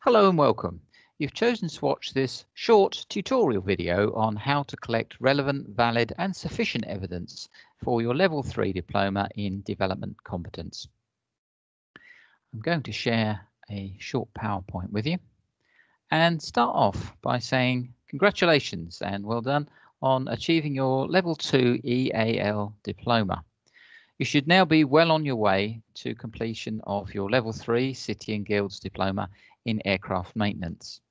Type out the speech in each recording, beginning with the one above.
Hello and welcome. You've chosen to watch this short tutorial video on how to collect relevant, valid and sufficient evidence for your Level 3 Diploma in Development Competence. I'm going to share a short PowerPoint with you and start off by saying congratulations and well done on achieving your Level 2 EAL Diploma. You should now be well on your way to completion of your Level 3 City and Guilds Diploma in Aircraft Maintenance.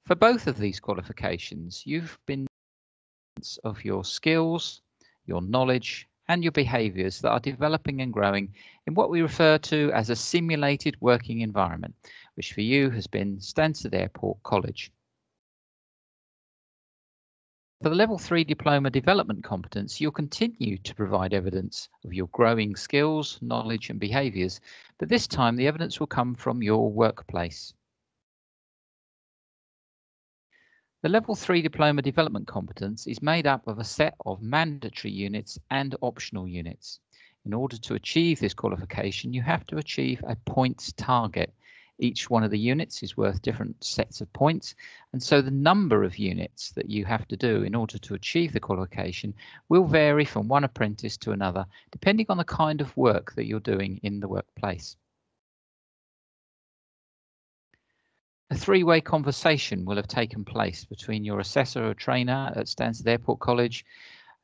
For both of these qualifications, you've been of your skills, your knowledge, and your behaviours that are developing and growing in what we refer to as a simulated working environment, which for you has been Stansted Airport College. For the Level 3 Diploma Development Competence, you'll continue to provide evidence of your growing skills, knowledge and behaviours, but this time the evidence will come from your workplace. The Level 3 Diploma Development Competence is made up of a set of mandatory units and optional units. In order to achieve this qualification, you have to achieve a points target. Each one of the units is worth different sets of points, and so the number of units that you have to do in order to achieve the qualification will vary from one apprentice to another, depending on the kind of work that you're doing in the workplace. A three-way conversation will have taken place between your assessor or trainer at Stansted Airport College,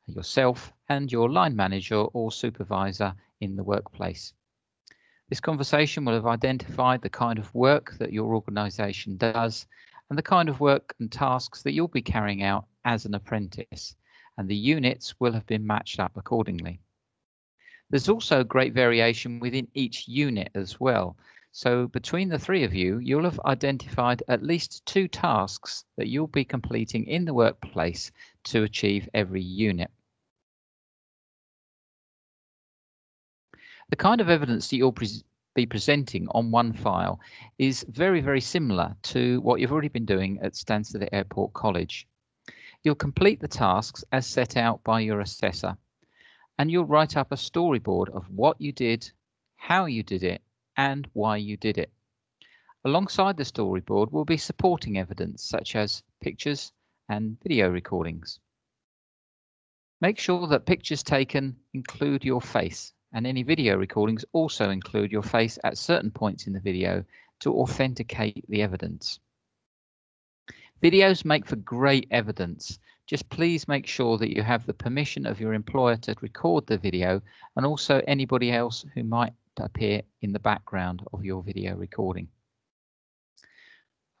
yourself, and your line manager or supervisor in the workplace. This conversation will have identified the kind of work that your organisation does and the kind of work and tasks that you'll be carrying out as an apprentice, and the units will have been matched up accordingly. There's also great variation within each unit as well. So between the three of you, you'll have identified at least 2 tasks that you'll be completing in the workplace to achieve every unit. The kind of evidence that you'll be presenting on one file is very similar to what you've already been doing at Stansted Airport College. You'll complete the tasks as set out by your assessor, and you'll write up a storyboard of what you did, how you did it, and why you did it. Alongside the storyboard will be supporting evidence such as pictures and video recordings. Make sure that pictures taken include your face, and any video recordings also include your face at certain points in the video to authenticate the evidence. Videos make for great evidence. Just please make sure that you have the permission of your employer to record the video, and also anybody else who might appear in the background of your video recording.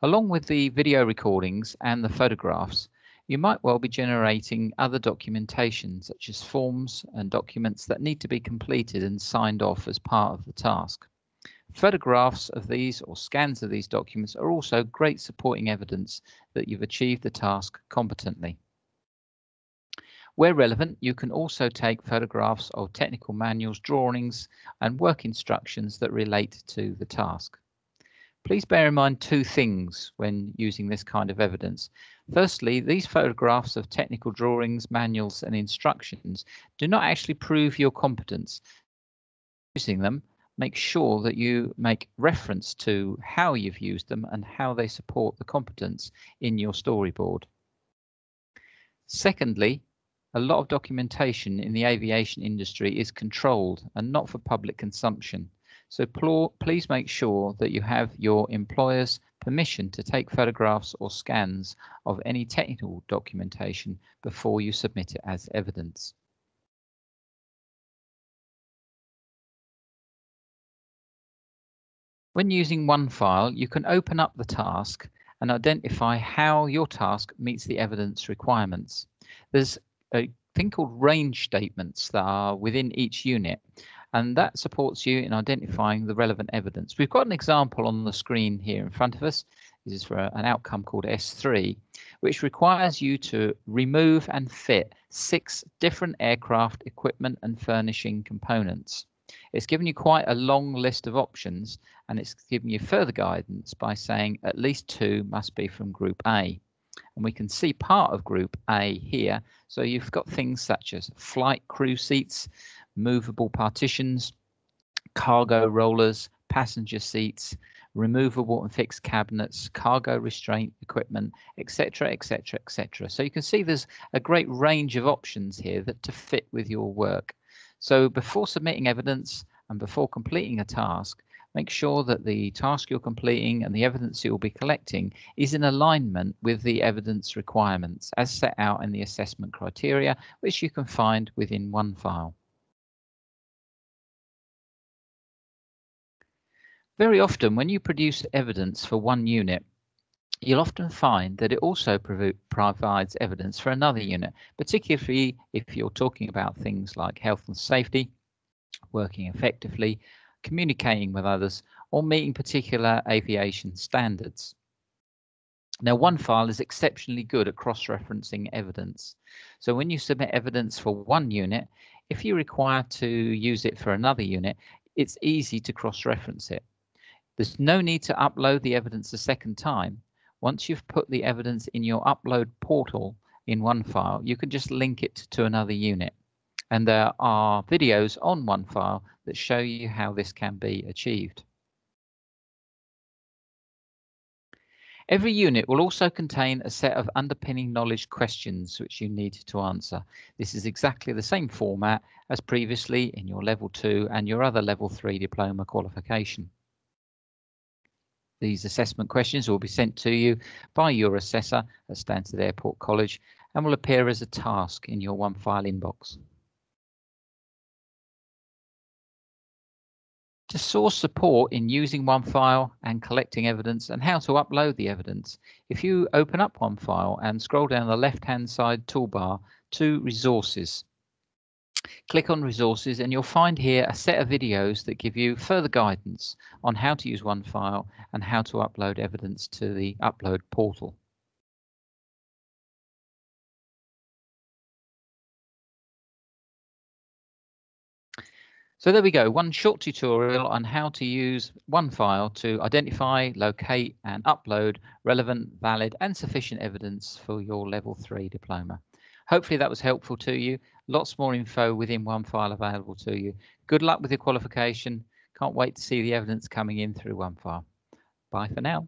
Along with the video recordings and the photographs, you might well be generating other documentation such as forms and documents that need to be completed and signed off as part of the task. Photographs of these or scans of these documents are also great supporting evidence that you've achieved the task competently. Where relevant, you can also take photographs of technical manuals, drawings and work instructions that relate to the task. Please bear in mind 2 things when using this kind of evidence. Firstly, these photographs of technical drawings, manuals and instructions do not actually prove your competence. Using them, make sure that you make reference to how you've used them and how they support the competence in your storyboard. Secondly, a lot of documentation in the aviation industry is controlled and not for public consumption. So please make sure that you have your employer's permission to take photographs or scans of any technical documentation before you submit it as evidence. When using one file, you can open up the task and identify how your task meets the evidence requirements. There's a thing called range statements that are within each unit, and that supports you in identifying the relevant evidence. We've got an example on the screen here in front of us. This is for an outcome called S3, which requires you to remove and fit 6 different aircraft equipment and furnishing components. It's given you quite a long list of options, and it's giving you further guidance by saying at least 2 must be from Group A. And we can see part of Group A here. So you've got things such as flight crew seats, movable partitions, cargo rollers, passenger seats, removable and fixed cabinets, cargo restraint equipment, etc., etc., etc. So you can see there's a great range of options here that to fit with your work. So before submitting evidence and before completing a task, make sure that the task you're completing and the evidence you'll be collecting is in alignment with the evidence requirements as set out in the assessment criteria, which you can find within OneFile. Very often, when you produce evidence for one unit, you'll often find that it also provides evidence for another unit, particularly if you're talking about things like health and safety, working effectively, communicating with others, or meeting particular aviation standards. Now, OneFile is exceptionally good at cross-referencing evidence. So when you submit evidence for one unit, if you require to use it for another unit, it's easy to cross-reference it. There's no need to upload the evidence a second time. Once you've put the evidence in your upload portal in OneFile, you can just link it to another unit. And there are videos on OneFile that show you how this can be achieved. Every unit will also contain a set of underpinning knowledge questions which you need to answer. This is exactly the same format as previously in your Level 2 and your other Level 3 diploma qualification. These assessment questions will be sent to you by your assessor at Stansted Airport College and will appear as a task in your OneFile inbox. To source support in using OneFile and collecting evidence and how to upload the evidence, if you open up OneFile and scroll down the left-hand side toolbar to Resources, click on Resources and you'll find here a set of videos that give you further guidance on how to use OneFile and how to upload evidence to the upload portal. So there we go, one short tutorial on how to use OneFile to identify, locate and upload relevant, valid and sufficient evidence for your Level 3 diploma. Hopefully that was helpful to you. Lots more info within OneFile available to you. Good luck with your qualification. Can't wait to see the evidence coming in through OneFile. Bye for now.